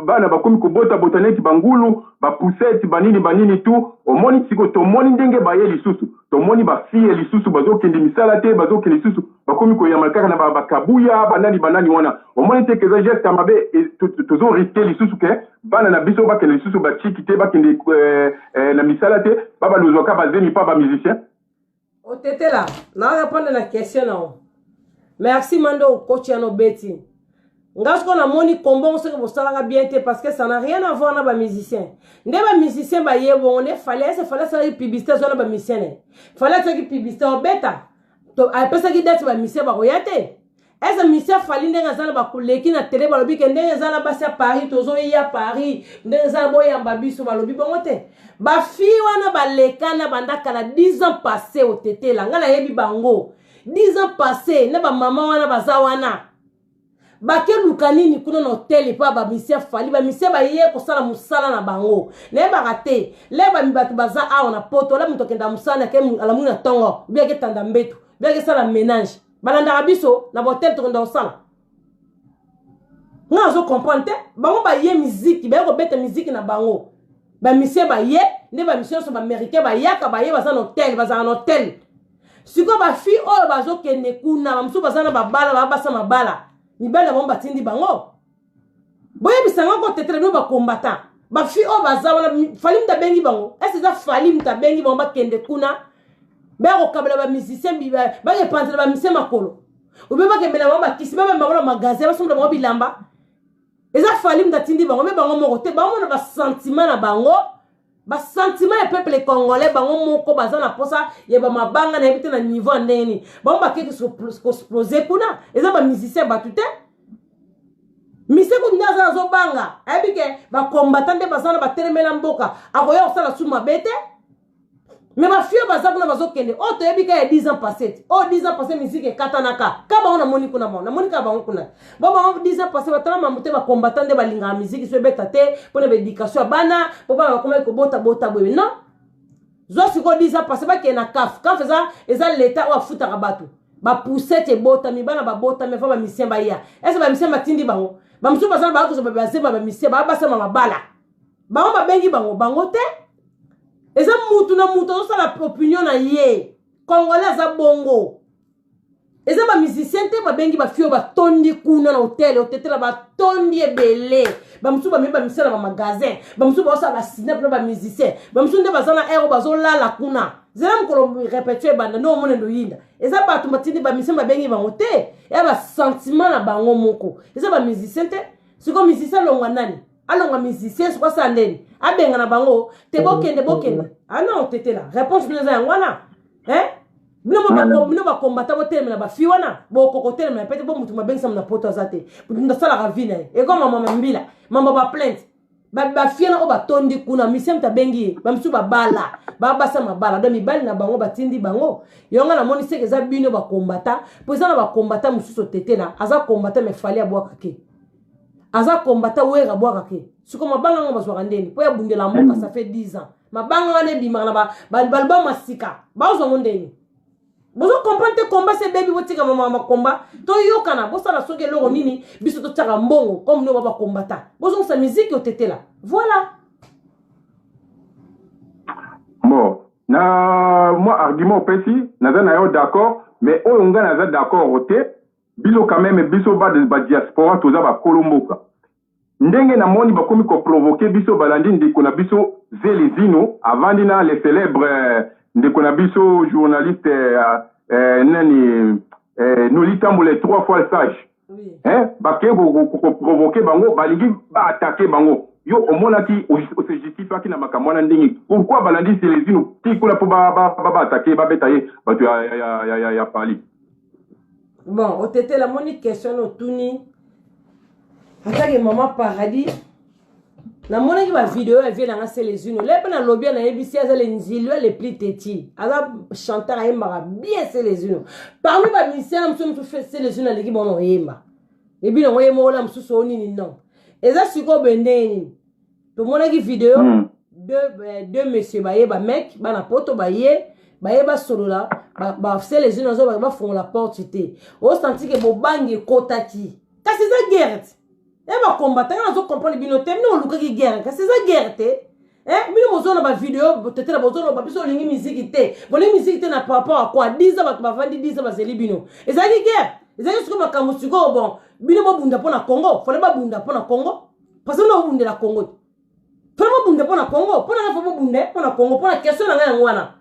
bana bakomi kobota neti bangulu bapusete banini tu omoni siko tomoni ndenge baye lisusu tomoni bafie lisusu bazokende misala te bazokende lisusu bakomi koyama kaka na bakabuya banani wana omoni te keza geste mabe tozo risque lisusu ke bana na biso bakende lisusu bachiki te bakende na misala te babalozwaka bazemi pa bamusicien otete la na répondre na question na merci Mando coach ya no beti Ngas qu'on a moni combo on sait que vous salanga bien parce que ça n'a rien à voir avec les musiciens. Ndé ba musicien ba yebo on fallait ça publicité sur ba musicien. Fallait ça qui publicité au bêta. To après ça qui date ba musicien ba royate. Est-ce musicien fallait ndenga zala ba kuleki na télé ba lobi ke ndenga zala ba à Paris tozo ya Paris ndenga zala boya mbabiso ba lobi bongote. Ba fi wana ba lekana banda kala 10 ans passés au tété la ngala yebi bango. 10 ans passés na ba maman wana bazawana. Bake lukanini kuna na hotel pa ba misia fali ba misia ba ye ko sala musala na bango ne ba rate le ba mibatu baza a na poto le muto kenda musala ke ala muna tongo bia ke tanda mbetu bia ke sala ménage balanda biso na hotel to kenda sala nga zo comprendre bango ba ye musique ba ko beta musique na bango ba misia ba ye ne ba misia so ba américain ba yaka ba ye baza na hotel baza na hotel siko ba fi o bazo kende kuna ba muso baza na babala ba basa mabala ni bala bomba tindi bango boye bisanga ko tetre no ba combattant ba fi o baza wala fali mta bengi bango est-ce ça fali mta bengi bomba kende kuna ba ko kabela ba musicien bi ba ke pantre ba musicien makolo ou be ba ke bela bomba kisi ba ba magasin ba somba ba bilamba eza fali mta tindi bango me bango moko te bango na ba sentiment na bango ba sentiment ya peuple congolais bango moko baza na posa ye ba mabanga na ebite na niveau ndeni bango ba ke ko exploser kuna eza ba musicien batute mise ko ndaza zo banga ebike ba combattant de baza na ba telemela mboka akoya osala suma bete mais ba fio baza kuna bazo kende o to ebika ya 10 ans passés o 10 ans passés musique katanaka ka ba ona moni kuna na moni ka bango kuna ba 10 ans passés batala mamute ba combattant de balinga musique so beta te pona ba éducation bana po ba ko bota boye non zo siko 10 ans passés ba ke na kaf eza l'état o afuta ka batu ba pousser te bota mi bana ba bota me fa ba misien ba ya est-ce ba misien matindi bango ba musu bazana ba ko so ba zemba ba misien ba basa mama bala ba ba bengi bango te eza mutu na mutu so la opinion na ye congolais za bongo eza ba musicien te ba bengi ba fio ba tondi kuna na hotel otetela ba tondi ebele ba musu ba meba misala ba magasin ba musu ba osala snap na ba musicien ba musu nde bazana ero bazolala kuna zela mkolo répéter banda no mone ndo yinda eza ba tumatindi ba musicien ba bengi bango te ya ba sentiment na bango moko eza ba musicien te siko musicien longwa nani alonga musicien siko sa ndeni abenga na bango te bokende ah non tete la réponse nous a ngwana bino ba combattant bo telema na ba fi wana bo kokotela na pete bo mutu mabengisa na poto azate nda sala ravina e ko mama mbila mama ba plainte ba fi na o ba tondi kuna misem ta bengi ba msu ba bala ba basa mabala do mibali na bango batindi bango yonga na moni seke za bino ba combattant po za na ba combattant mususo tete la aza combattant me fali abwaka ke aza combattant wera bwaka ke siko mabanga ngo bazwa ndeni po ya bundela mboka ça fait 10 ans mabanga wane bimaka na ba masika ba ozo ndeni bozo comprendre combat c'est baby botika mama combat to yokana bosa la soke loro nini biso to tsaka mbongo comme no ba combattant bozo sa musique otete là voilà bon na moi argument précis na yo d'accord mais on nga d'accord oté bilo quand même biso ba diaspora toza ba kolomboka ndenge na moni bakomi ko provoquer biso balandi ndeko na biso zelizino avant dina les célèbres ndeko na biso journaliste nani Nolitamboule 3 fois le sage hein bake ko provoquer bango balingi ba attaquer bango yo omonaki o se justifie ki na makamwana ndenge pourquoi balandi zelizino ti kula po ba attaquer ba betaye ba tu ya pali. Bon, au tete la moni question no tuni atake maman paradis na mona ki ba vidéo elle vient dans les unes les na lobby na ABC za les nzilo les plus teti ala chanteur ayemba bien c'est les unes parmi ba musiciens mso fait c'est les unes les bon yemba et bien on yemo la mso so nini non eza siko bendeni to mona ki vidéo deux messieurs ba yeba mec ba na poto ba ye ba solo la ba c'est les unes zo ba font la porte té o senti que bo bangi kotaki kasi za guerre et ba combattant on a comprendre bino tem no luka ki guerre kasi za guerre te bino mozo na ba vidéo peut-être la bozo ba biso lingi musique te boni musique te na par rapport à quoi 10 ans ba vandi 10 ans ba zeli bino et ça ki guerre et ça juste comme kamusiko bon bino mo bunda pona Congo fallait ba bunda pona Congo parce que no bunda la Congo fallait ba bunda pona Congo pona na fo bunda pona Congo pona question na ngana ngwana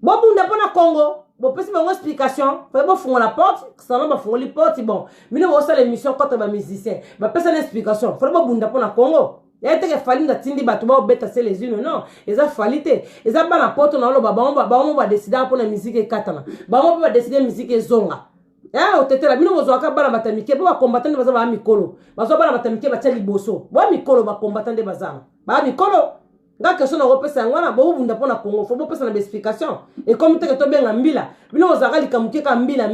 bo bunda pona Congo bon pesi bango explication fa bo fongola porte sana ba fongoli porte bon mine bo sala émission contre ba musicien ba pesa une explication fa bo bunda pona Congo ya teke fali nga tindi bato ba beta se les unes non eza falite eza bana porte na lo ba bango ba décider pona musique katana bango ba décider musique zonga ya otetela mine bo zoaka bana batamike ba combattant baza ba mikolo bazo bana batamike ba tali boso ba mikolo ba combattant de bazana ba mikolo nga question na repesa ngwana bo bunda pona Congo fo bo pesa na explication et comme teke to benga mbila bino ozaka likamuke ka mbila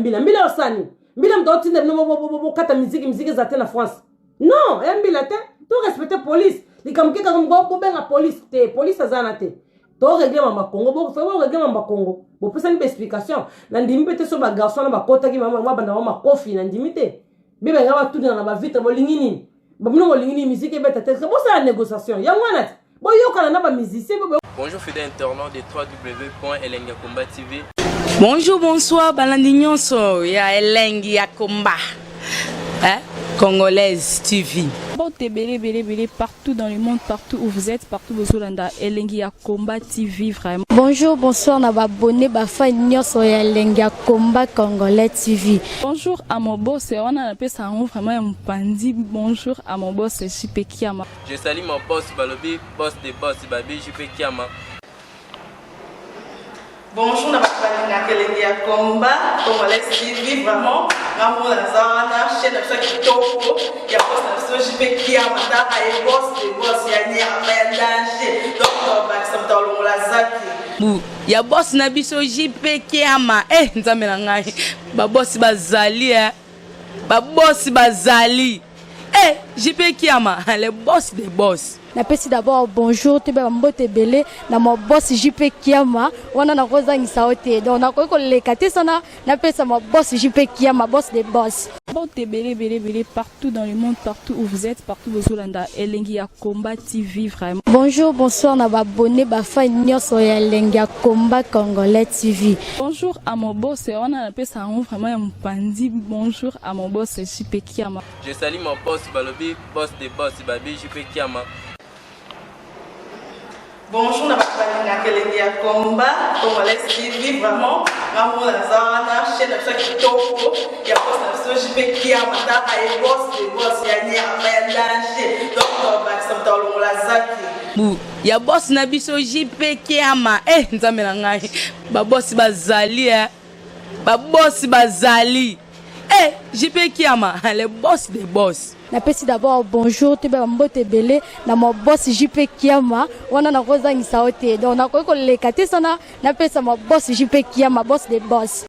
osani mbila mto tinde no kata musique za na France non mbila te to respecter police likamuke ka ngo benga police te police azana te to régler mama Congo bo fo régler mama Congo bo pesa ni explication na ndimi pete so ba garçon na ba kota ki mama banda mama kofi na ndimi te bebe nga ba tudina na ba vite bo lingini ba bino bo lingini musique beta te bo ça la négociation ya ngwana Bonjour fidèles internautes de www.elengiakomba TV. Bonjour, bonsoir, Balandignonso, ya Elengiakomba, Congolaise TV. Bon, t'es belé partout dans le monde, partout où vous êtes, partout où vous êtes, Elengiakomba TV, vraiment. Bonjour, bonsoir, on a abonné Bafa Nyonso ya Elengiakomba Congolais TV. Bonjour à mon boss, on a appelé ça vraiment un pandi. Bonjour à mon boss, JP Kiama. Je salue mon boss Balobi, boss des boss, Babi JP Kiama. Bonjour, na bakali Elengiakomba Congolais TV, vraiment. Ngamo na zana chaîne ça qui toko ya boss na JP Kiama ta ay boss des boss ya ni ya danger. Donc ba ça mtalo la zaki. Ya boss na biso JP Kiama nzambe na ngai ba boss bazali ba boss bazali JP Kiama le boss des boss. Napesi d'abord bonjour te ba mbote belé na mo boss JP Kiama wana na kozangisa ote donc na ko lekate sana napesa mo boss JP Kiama boss des boss. Bon, t'es belé partout dans le monde, partout où vous êtes, partout où vous êtes, Elengiakomba TV, vraiment. Bonjour, bonsoir, on a abonné Bafa Nyonso ya Elengiakomba Congolais TV. Bonjour à mon boss, on a appelé ça vraiment un pandi. Bonjour à mon boss, JP Kiama. Je salue mon boss Balobi, boss des boss, Babi JP Kiama. Bonjour, na bakali Elengiakomba Congolais TV, vraiment. Ngamo na zana chaîne ça qui toko ya boss na JP Kiama ta ay boss des boss ya ni ya danger. Donc ba ça mtalo la zaki. Ya boss na biso JP Kiama nzambe na ngai ba boss bazali ba boss bazali JP Kiama le boss des boss. Napesi d'abord bonjour te ba mbote belé na mo boss JP Kiama wana na kozangisa ote donc na ko lekate sana napesa mo boss JP Kiama boss des boss.